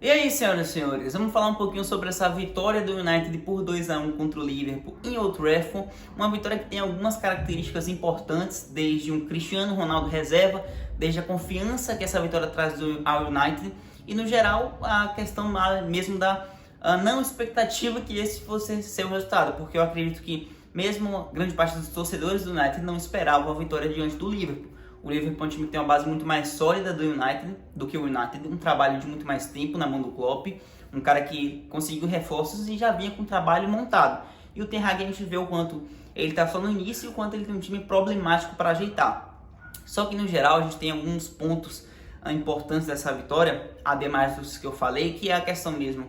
E aí, senhoras e senhores, vamos falar um pouquinho sobre essa vitória do United por 2-1 contra o Liverpool em Old Trafford. Uma vitória que tem algumas características importantes, desde um Cristiano Ronaldo reserva, desde a confiança que essa vitória traz ao United e, no geral, a questão mesmo da não expectativa que esse fosse ser o resultado, porque eu acredito que mesmo grande parte dos torcedores do United não esperavam a vitória diante do Liverpool. O Liverpool é um time que tem uma base muito mais sólida do que o United, um trabalho de muito mais tempo na mão do Klopp, um cara que conseguiu reforços e já vinha com o trabalho montado. E o Ten Hag, a gente vê o quanto ele está só no início e o quanto ele tem um time problemático para ajeitar. Só que no geral a gente tem alguns pontos importantes dessa vitória, ademais dos que eu falei, que é a questão mesmo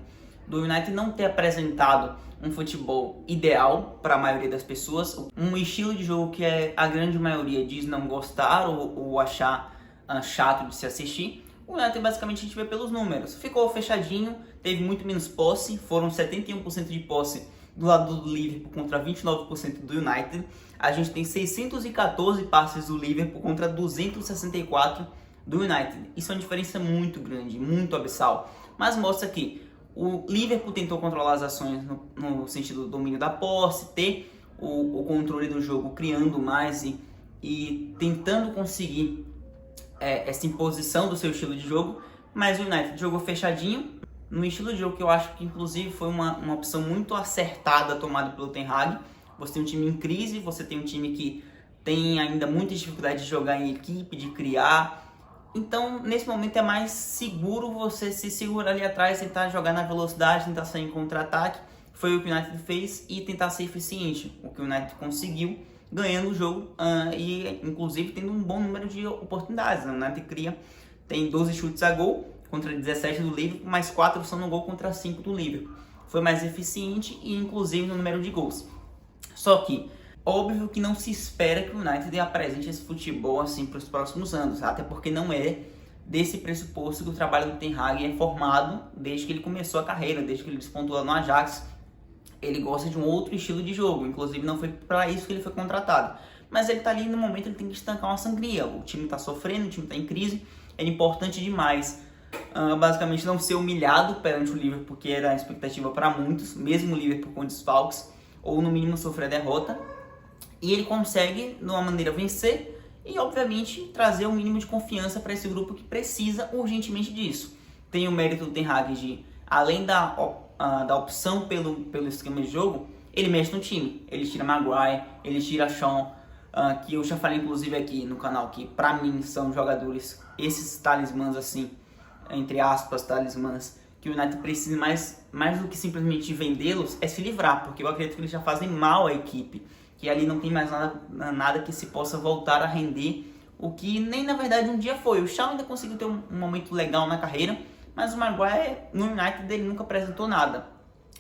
do United não ter apresentado um futebol ideal para a maioria das pessoas, um estilo de jogo que a grande maioria diz não gostar ou achar chato de se assistir. O United basicamente a gente vê pelos números, ficou fechadinho, teve muito menos posse, foram 71% de posse do lado do Liverpool contra 29% do United. A gente tem 614 passes do Liverpool contra 264 do United. Isso é uma diferença muito grande, muito abissal, mas mostra que o Liverpool tentou controlar as ações no sentido do domínio da posse, ter o controle do jogo, criando mais e tentando conseguir essa imposição do seu estilo de jogo, mas o United jogou fechadinho, no estilo de jogo que eu acho que inclusive foi uma opção muito acertada tomada pelo Ten Hag. Você tem um time em crise, você tem um time que tem ainda muita dificuldade de jogar em equipe, de criar. Então, nesse momento é mais seguro você se segurar ali atrás, tentar jogar na velocidade, tentar sair em contra-ataque. Foi o que o United fez e tentar ser eficiente. O que o United conseguiu, ganhando o jogo e, inclusive, tendo um bom número de oportunidades. O United tem 12 chutes a gol contra 17 do Liverpool, mais 4 são no gol contra 5 do Liverpool. Foi mais eficiente e, inclusive, no número de gols. Só que óbvio que não se espera que o United apresente esse futebol assim para os próximos anos, até porque não é desse pressuposto que o trabalho do Ten Hag é formado desde que ele começou a carreira, desde que ele despontou lá no Ajax. Ele gosta de um outro estilo de jogo, inclusive não foi para isso que ele foi contratado. Mas ele está ali no momento, ele tem que estancar uma sangria. O time está sofrendo, o time está em crise, é importante demais basicamente não ser humilhado perante o Liverpool, porque era a expectativa para muitos, mesmo o Liverpool com desfalques, ou no mínimo sofrer a derrota. E ele consegue, de uma maneira, vencer e, obviamente, trazer um mínimo de confiança para esse grupo que precisa urgentemente disso. Tem o mérito do Ten Hag de, além da opção pelo esquema de jogo, ele mexe no time. Ele tira Maguire, ele tira Shaw, que eu já falei, inclusive, aqui no canal, que, para mim, são jogadores, esses talismãs, assim, entre aspas, talismãs, que o United precisa mais do que simplesmente vendê-los, é se livrar, porque eu acredito que eles já fazem mal à equipe, que ali não tem mais nada que se possa voltar a render, o que nem na verdade um dia foi. O Shaw ainda conseguiu ter um momento legal na carreira, mas o Maguire no United ele nunca apresentou nada.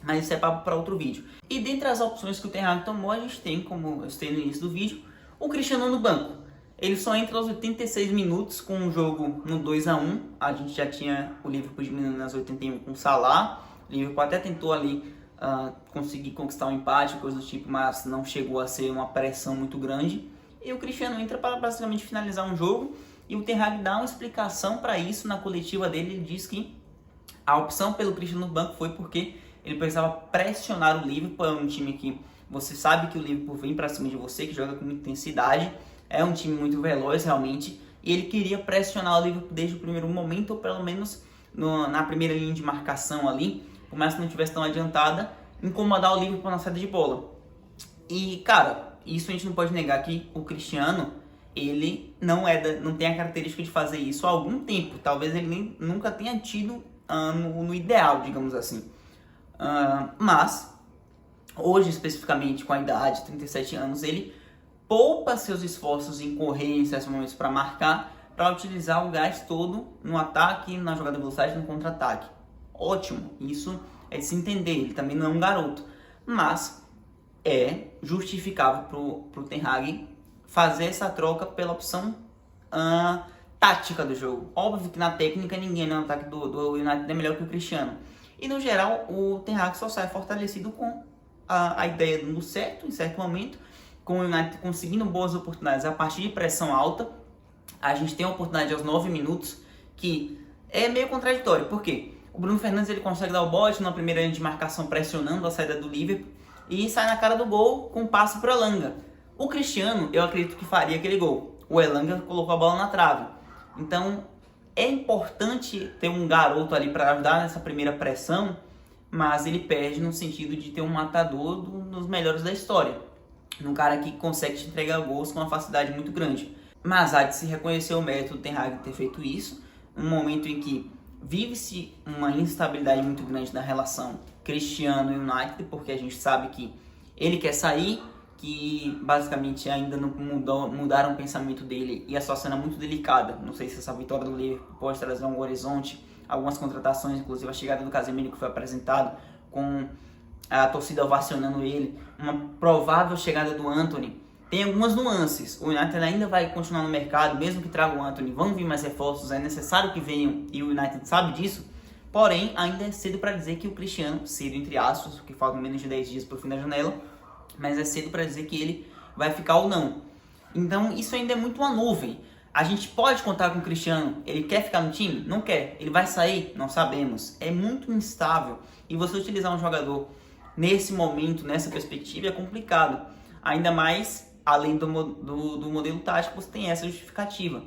Mas isso é para outro vídeo. E dentre as opções que o Ten Hag tomou, a gente tem, como eu citei no início do vídeo, o Cristiano no banco. Ele só entra aos 86 minutos com o jogo no 2-1. A gente já tinha o Liverpool diminuindo nas 81 com o Salah. O Liverpool até tentou ali conseguir conquistar um empate, coisa do tipo, mas não chegou a ser uma pressão muito grande. E o Cristiano entra para basicamente finalizar um jogo. E o Ten Hag dá uma explicação para isso na coletiva dele. Ele diz que a opção pelo Cristiano no banco foi porque ele precisava pressionar o Liverpool. É um time que você sabe que o Liverpool vem para cima de você, que joga com muita intensidade. É um time muito veloz realmente. E ele queria pressionar o Liverpool desde o primeiro momento, ou pelo menos na primeira linha de marcação ali, por mais que não estivesse tão adiantada, incomodar o Liverpool na saída de bola. E, cara, isso a gente não pode negar que o Cristiano, ele não tem a característica de fazer isso há algum tempo. Talvez ele nunca tenha tido no ideal, digamos assim. Mas, hoje especificamente, com a idade, 37 anos, ele poupa seus esforços em correr em certos momentos para marcar, para utilizar o gás todo no ataque, na jogada de velocidade, no contra-ataque. Ótimo, isso é de se entender, ele também não é um garoto, mas é justificável para o Ten Hag fazer essa troca pela opção tática do jogo. Óbvio que na técnica ninguém no ataque do United é melhor que o Cristiano. E no geral o Ten Hag só sai fortalecido com a ideia dando certo em certo momento, com o United conseguindo boas oportunidades a partir de pressão alta. A gente tem uma oportunidade aos 9 minutos que é meio contraditório, por quê? O Bruno Fernandes ele consegue dar o bote na primeira linha de marcação pressionando a saída do Liverpool e sai na cara do gol com um passe para o Elanga. O Cristiano, eu acredito que faria aquele gol. O Elanga colocou a bola na trave. Então, é importante ter um garoto ali para ajudar nessa primeira pressão, mas ele perde no sentido de ter um matador dos melhores da história. Um cara que consegue te entregar gols com uma facilidade muito grande. Mas há de se reconhecer o mérito do Ten Hag ter feito isso, um momento em que vive-se uma instabilidade muito grande na relação Cristiano e United, porque a gente sabe que ele quer sair, que basicamente ainda não mudaram o pensamento dele e a situação é muito delicada. Não sei se essa vitória do Liverpool pode trazer um horizonte, algumas contratações, inclusive a chegada do Casemiro que foi apresentado com a torcida ovacionando ele, uma provável chegada do Antony. Tem algumas nuances. O United ainda vai continuar no mercado, mesmo que traga o Antony, vão vir mais reforços, é necessário que venham e o United sabe disso. Porém, ainda é cedo para dizer que o Cristiano, cedo entre aspas, porque faltam menos de 10 dias para o fim da janela, mas é cedo para dizer que ele vai ficar ou não. Então, isso ainda é muito uma nuvem. A gente pode contar com o Cristiano, ele quer ficar no time? Não quer. Ele vai sair? Não sabemos. É muito instável. E você utilizar um jogador nesse momento, nessa perspectiva, é complicado. Ainda mais, além do modelo tático, você tem essa justificativa.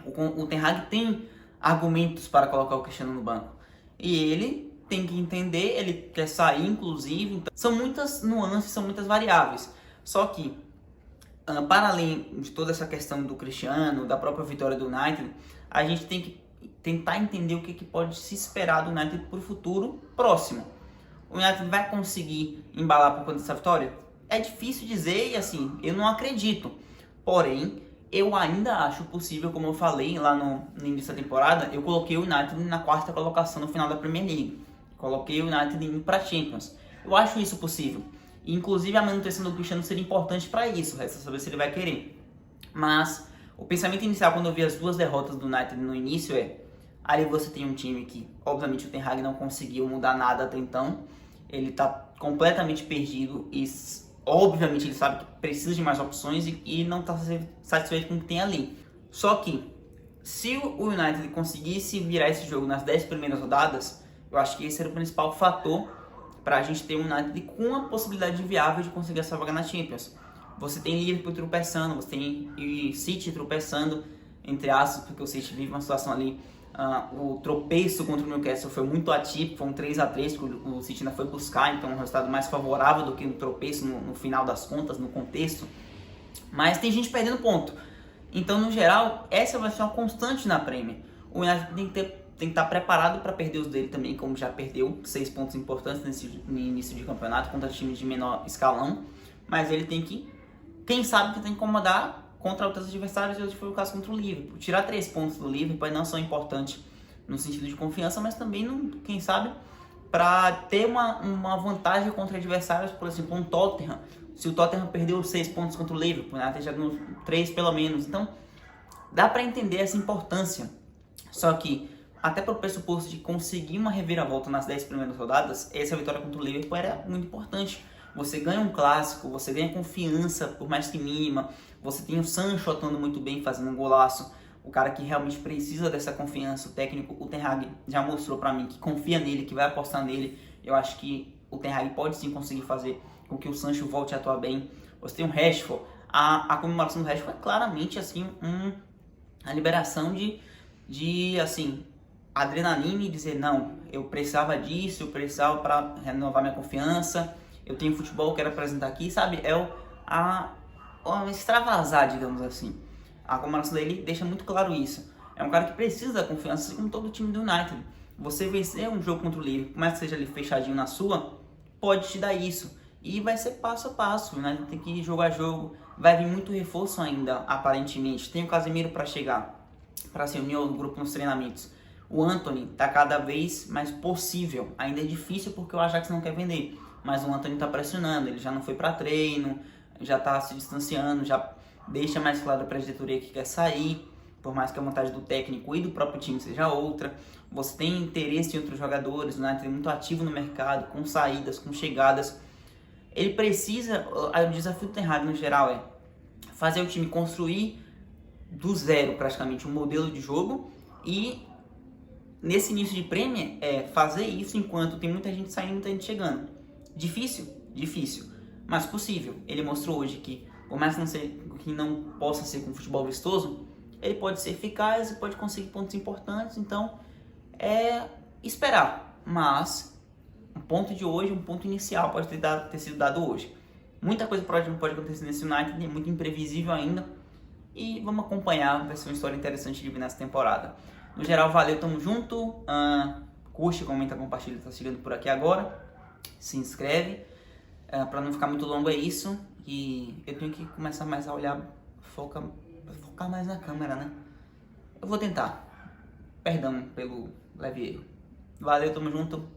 O Ten Hag tem argumentos para colocar o Cristiano no banco. E ele tem que entender, ele quer sair, inclusive. Então, são muitas nuances, são muitas variáveis. Só que, para além de toda essa questão do Cristiano, da própria vitória do United, a gente tem que tentar entender o que pode se esperar do United para o futuro próximo. O United vai conseguir embalar por conta dessa vitória? É difícil dizer e assim, eu não acredito. Porém, eu ainda acho possível, como eu falei lá no início da temporada, eu coloquei o United na 4ª colocação no final da Premier League. Coloquei o United indo para a Champions. Eu acho isso possível. E, inclusive a manutenção do Cristiano seria importante para isso. Resta saber se ele vai querer. Mas o pensamento inicial quando eu vi as 2 derrotas do United no início é: aí você tem um time que, obviamente, o Ten Hag não conseguiu mudar nada até então. Ele está completamente perdido e, obviamente, ele sabe que precisa de mais opções e não está satisfeito com o que tem ali. Só que, se o United conseguisse virar esse jogo nas 10 primeiras rodadas, eu acho que esse era o principal fator para a gente ter um United com a possibilidade viável de conseguir essa vaga na Champions. Você tem Liverpool tropeçando, você tem City tropeçando, entre aspas, porque o City vive uma situação ali. O tropeço contra o Newcastle foi muito atípico, foi um 3-3 que o City ainda foi buscar, então um resultado mais favorável do que um tropeço no final das contas, no contexto. Mas tem gente perdendo ponto. Então, no geral, essa vai ser uma constante na Premier. O United tem que estar preparado para perder os dele também, como já perdeu 6 pontos importantes no início de campeonato contra times de menor escalão. Mas ele tem que, quem sabe, tentar incomodar contra outros adversários, e hoje foi o caso contra o Liverpool. Tirar 3 pontos do Liverpool não só importante no sentido de confiança, mas também, quem sabe, para ter uma vantagem contra adversários, por exemplo, um Tottenham. Se o Tottenham perdeu 6 pontos contra o Liverpool, né, já ganhou 3 pelo menos. Então, dá para entender essa importância. Só que, até para o pressuposto de conseguir uma reviravolta nas 10 primeiras rodadas, essa vitória contra o Liverpool era muito importante. Você ganha um clássico, você ganha confiança, por mais que mínima. Você tem o Sancho atuando muito bem, fazendo um golaço. O cara que realmente precisa dessa confiança, o técnico, o Ten Hag, já mostrou para mim que confia nele, que vai apostar nele. Eu acho que o Ten Hag pode sim conseguir fazer com que o Sancho volte a atuar bem. Você tem o Rashford. A comemoração do Rashford é claramente assim, a liberação de assim, adrenalina e dizer: não, eu precisava disso, eu precisava para renovar minha confiança, eu tenho futebol, quero apresentar aqui, sabe? Extravasar, digamos assim. A comemoração dele deixa muito claro isso. É um cara que precisa da confiança, assim como todo o time do United. Você vencer um jogo contra o Liverpool, por mais que seja ali fechadinho na sua, pode te dar isso. E vai ser passo a passo, né? Tem que ir jogo a jogo. Vai vir muito reforço ainda, aparentemente. Tem o Casemiro para chegar, para se unir ao grupo nos treinamentos. O Antony está cada vez mais possível. Ainda é difícil porque o Ajax não quer vender. Mas o Antony está pressionando. Ele já não foi para treino, já está se distanciando, já deixa mais claro para a diretoria que quer sair. Por mais que a vontade do técnico e do próprio time seja outra. Você tem interesse em outros jogadores. O United é muito ativo no mercado, com saídas, com chegadas. Ele precisa, o desafio do Ten Hag no geral é fazer o time construir do zero praticamente um modelo de jogo e nesse início de Premier, fazer isso enquanto tem muita gente saindo e muita gente chegando. Difícil? Difícil, mas possível. Ele mostrou hoje que, por mais que não possa ser com futebol vistoso, ele pode ser eficaz e pode conseguir pontos importantes. Então, esperar. Mas, um ponto de hoje, um ponto inicial pode ter sido dado hoje. Muita coisa pode acontecer nesse United, é muito imprevisível ainda. E vamos acompanhar, vai ser uma história interessante de vir nessa temporada. No geral, valeu, tamo junto. Curte, comenta, compartilha, tá chegando por aqui agora. Se inscreve. Para não ficar muito longo, é isso. E eu tenho que começar mais a olhar, focar mais na câmera, né? Eu vou tentar. Perdão pelo leve erro. Valeu, tamo junto.